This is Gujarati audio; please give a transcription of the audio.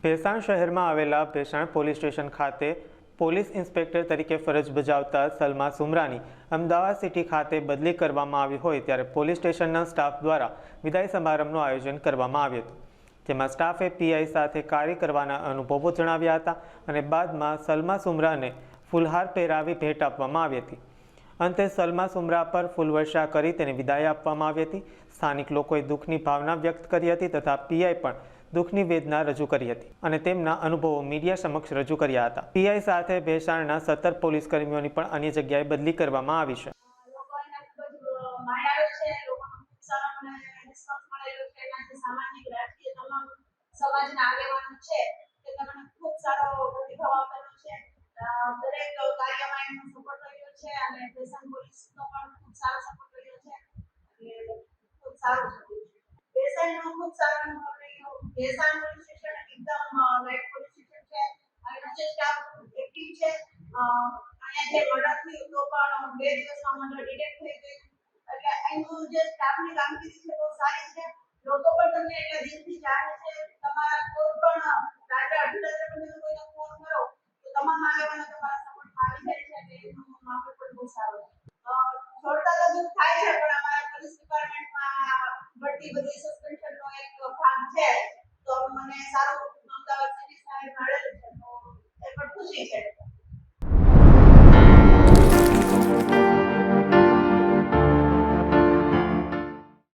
ભેસાણ શહેરમાં આવેલા ભેસાણ પોલીસ સ્ટેશન ખાતે પોલીસ ઇન્સ્પેક્ટર તરીકે ફરજ બજાવતા સલમા સુમરાની અમદાવાદ સિટી ખાતે બદલી કરવામાં આવી હોય ત્યારે પોલીસ સ્ટેશનના સ્ટાફ દ્વારા વિદાય સમારંભનું આયોજન કરવામાં આવ્યું હતું, જેમાં સ્ટાફે પીઆઈ સાથે કાર્ય કરવાના અનુભવો જણાવ્યા હતા અને બાદમાં સલમા સુમરાને ફૂલહાર પહેરાવી ભેટ આપવામાં આવી હતી. અંતે સલમા સુમરા પર ફૂલવર્ષા કરી તેને વિદાય આપવામાં આવી હતી. સ્થાનિક લોકોએ દુઃખની ભાવના વ્યક્ત કરી હતી તથા પીઆઈ પણ દુઃખની વેદના રજૂ કરી હતી અને તેમના અનુભવો મીડિયા સમક્ષ રજૂ કર્યા હતા. પીઆઈ સાથે ભેસાણના 17 પોલીસ કર્મીઓની પણ અન્ય જગ્યાએ બદલી કરવામાં આવી છે. દરેક કાર્યમાં એમનો સપોર્ટ કર્યો છે અને ભેસાણ પોલીસનો પણ ખૂબ સારો સપોર્ટ કર્યો છે એટલે ખૂબ સારું છે. ભેસાણનો ખૂબ સારો અનુભવ રહ્યો. ભેસાણ પોલીસ સ્ટેશન એકદમ લાઇટ પોલીસ સ્ટેશન છે. અહીંનો જે સ્ટાફ એક્ટિવ છે. અહીંયા જે મર્ડર થયું તો પણ 2 દિવસમાં મર્ડર ડિટેક્ટ થઈ ગયું. એટલે અહીંનું જે સ્ટાફની કામગીરી છે બહુ સારી છે. લોકો પણ તમને એટલા દિલથી જાણે છે. તમારા કોઈ પણ રાત્રે અડધી રાત્રે તમે કોઈને ફોન કરો તમામ આગેવાનો તમારા સપોર્ટમાં આવી જાય છે એટલે એનો માહોલ પણ બહુ સારો છે. છોડતા તો દુઃખ થાય છે પણ અમારા પોલીસ ડિપાર્ટમેન્ટમાં બધી સસ્પેન્શનનો એક ભાગ છે તો મને સારું અમદાવાદ સિટી સાહેબ મળેલું છે તો એ પણ ખુશી છે.